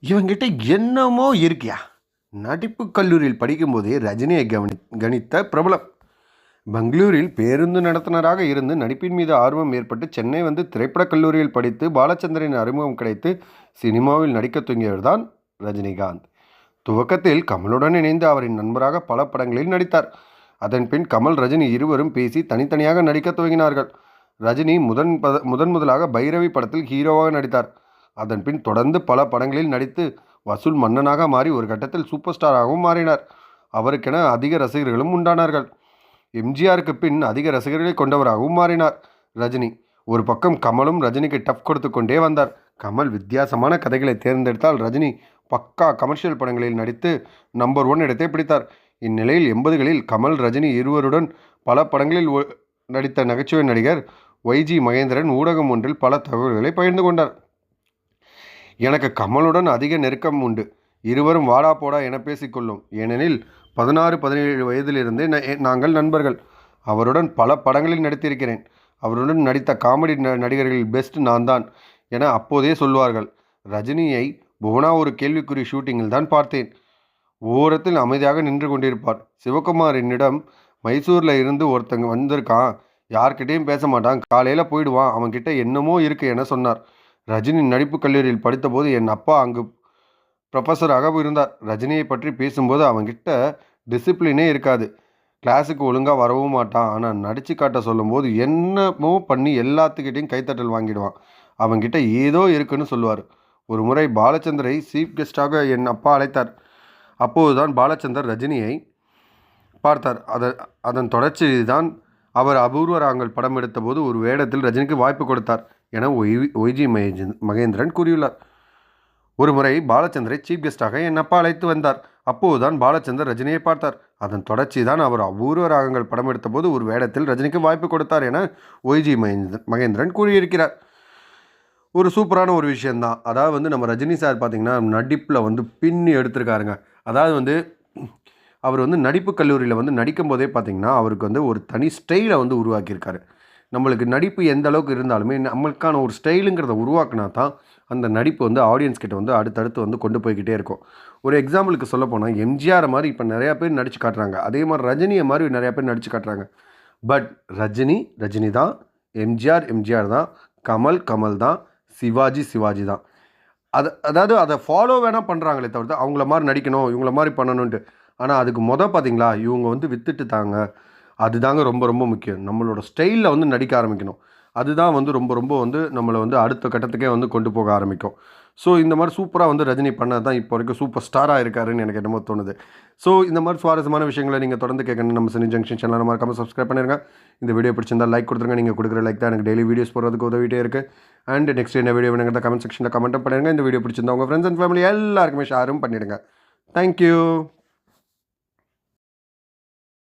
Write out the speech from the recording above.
இவங்கிட்ட என்னமோ இருக்கியா. நடிப்பு கல்லூரியில் படிக்கும்போதே ரஜினியை கணித்த பிரபலம். பெங்களூரில் பேருந்து நடத்துனராக இருந்து நடிப்பின் மீது ஆர்வம் ஏற்பட்டு சென்னை வந்து திரைப்படக் கல்லூரியில் படித்து பாலச்சந்தரின் அறிமுகம் கிடைத்து சினிமாவில் நடிக்க துவங்கியவர் தான் ரஜினிகாந்த். துவக்கத்தில் கமலுடன் இணைந்து அவரின் நண்பராக பல படங்களில் நடித்தார். அதன் பின் கமல் ரஜினி இருவரும் பேசி தனித்தனியாக நடிக்க துவங்கினார்கள். ரஜினி முதலாக பைரவி படத்தில் ஹீரோவாக நடித்தார். அதன் பின் தொடர்ந்து பல படங்களில் நடித்து வசூல் மன்னனாக மாறி ஒரு கட்டத்தில் சூப்பர் ஸ்டாராகவும் மாறினார். அவருக்கென அதிக ரசிகர்களும் உண்டானார்கள். எம்ஜிஆருக்கு பின் அதிக ரசிகர்களை கொண்டவராகவும் மாறினார் ரஜினி. ஒரு பக்கம் கமலும் ரஜினிக்கு டஃப் கொடுத்து கொண்டே வந்தார். கமல் வித்தியாசமான கதைகளை தேர்ந்தெடுத்தால் ரஜினி பக்கா கமர்ஷியல் படங்களில் நடித்து நம்பர் 1 இடத்தை பிடித்தார். இந்நிலையில் 80களில் கமல் ரஜினி இருவருடன் பல படங்களில் நடித்த நகைச்சுவை நடிகர் ஒய்ஜி மகேந்திரன் ஊடகம் ஒன்றில் பல தகவல்களை பகிர்ந்து கொண்டார். எனக்கு கமலுடன் அதிக நெருக்கம் உண்டு. இருவரும் வாடா போடா என பேசிக்கொள்ளும். ஏனெனில் 16-17 வயதிலிருந்தே நாங்கள் நண்பர்கள். அவருடன் பல படங்களில் நடித்திருக்கிறேன். அவருடன் நடித்த காமெடி நடிகர்களில் பெஸ்ட் நான் தான் என அப்போதே சொல்வார்கள். ரஜினியை புவனா ஒரு கேள்விக்குறி ஷூட்டிங்கில் தான் பார்த்தேன். ஓரத்தில் அமைதியாக நின்று கொண்டிருப்பார். சிவகுமார் என்னிடம், மைசூரில் இருந்து ஒருத்தங்க வந்திருக்கான், யார்கிட்டையும் பேச மாட்டான், காலையில் போயிடுவான், அவன்கிட்ட என்னமோ இருக்கு என சொன்னார். ரஜினி நடிப்பு கல்லூரியில் படித்தபோது என் அப்பா அங்கு ப்ரொஃபஸராக இருந்தார். ரஜினியை பற்றி பேசும்போது அவன்கிட்ட டிசிப்ளினே இருக்காது. கிளாஸுக்கு ஒழுங்காக வரவும் மாட்டான். ஆனால் நடித்து காட்ட சொல்லும்போது என்னமோ பண்ணி எல்லாத்துக்கிட்டையும் கைத்தட்டல் வாங்கிடுவான். அவன்கிட்ட ஏதோ இருக்குன்னு சொல்லுவார். ஒரு முறை பாலச்சந்தரை சீஃப் கெஸ்டாக என் அப்பா அழைத்தார். அப்போதுதான் பாலச்சந்தர் ரஜினியை பார்த்தார். அதன் தொடர்ச்சி தான் அவர் அபூர்வ ராகங்கள் படம் எடுத்தபோது ஒரு வேடத்தில் ரஜினிக்கு வாய்ப்பு கொடுத்தார் என ஒய்ஜி மகேந்திரன் கூறியுள்ளார். ஒரு முறை பாலச்சந்தரை சீஃப் கெஸ்டாக என் அப்பா அழைத்து வந்தார். அப்போதுதான் பாலச்சந்தர் ரஜினியை பார்த்தார். அதன் தொடர்ச்சி தான் அவர் அபூர்வ ராகங்கள் படம் எடுத்தபோது ஒரு வேடத்தில் ரஜினிக்கு வாய்ப்பு கொடுத்தார் என ஒய்ஜி மகேந்திரன் கூறியிருக்கிறார். ஒரு சூப்பரான ஒரு விஷயந்தான். அதாவது வந்து நம்ம ரஜினி சார் பார்த்திங்கன்னா நடிப்பில் வந்து பின்னி எடுத்திருக்காருங்க. அதாவது வந்து அவர் வந்து நடிப்பு கல்லூரியில் வந்து நடிக்கும் போதே பார்த்திங்கன்னா அவருக்கு வந்து ஒரு தனி ஸ்டைலை வந்து உருவாக்கியிருக்காரு. நம்மளுக்கு நடிப்பு எந்த அளவுக்கு இருந்தாலுமே நம்மளுக்கான ஒரு ஸ்டைலுங்கிறத உருவாக்குனா தான் அந்த நடிப்பு வந்து ஆடியன்ஸ் கிட்ட வந்து அடுத்தடுத்து வந்து கொண்டு போய்கிட்டே இருக்கும். ஒரு எக்ஸாம்பிளுக்கு சொல்ல போனால் எம்ஜிஆரை மாதிரி இப்போ நிறையா பேர் நடித்து காட்டுறாங்க. அதே மாதிரி ரஜினியை மாதிரி நிறையா பேர் நடித்து காட்டுறாங்க. பட் ரஜினி தான், எம்ஜிஆர் தான், கமல் தான், சிவாஜி தான். அதாவது அதை ஃபாலோ வேணால் பண்ணுறாங்களே தவிர்த்து அவங்கள மாதிரி நடிக்கணும், இவங்கள மாதிரி பண்ணணுன்ட்டு. ஆனால் அதுக்கு பார்த்தீங்களா இவங்க வந்து வித்துட்டு தாங்க. அதுதாங்க ரொம்ப ரொம்ப முக்கியம். நம்மளோட ஸ்டைலில் வந்து நடிக்க ஆரம்பிக்கணும். அதுதான் வந்து ரொம்ப வந்து நம்மளை வந்து அடுத்த கட்டத்துக்கே வந்து கொண்டு போக ஆரம்பிக்கும். ஸோ இந்த மாதிரி சூப்பராக வந்து ரஜினி பண்ணது தான் இப்போ வரைக்கும் சூப்பர் ஸ்டாராக இருக்காருன்னு எனக்கு என்னமோ தோணுது. ஸோ இந்த மாதிரி சுவாரஸ்யமான விஷயங்களை நீங்கள் தொடர்ந்து கேட்கணும். நம்ம சினி ஜங்ஷன் சேனலை மறக்காமல் சப்ஸ்கிரைப் பண்ணிருங்க. இந்த வீடியோ பிடிச்சிருந்தால் லைக் கொடுத்துருங்க. நீங்கள் கொடுக்குற லைக் தான் எனக்கு டெய்லி வீடியோஸ் போடுறதுக்கு உதவிட்டே இருக்குது. அண்ட் நெக்ஸ்ட் என்ன வீடியோ வேணுங்கிறத கமெண்ட் செக்ஷனில் கமெண்ட் பண்ணிடுங்க. இந்த வீடியோ பிடிச்சிருந்தா உங்கள் ஃப்ரெண்ட்ஸ் அண்ட் ஃபேமிலி எல்லாருக்குமே ஷேரும் பண்ணிவிடுங்க. தேங்க்யூ.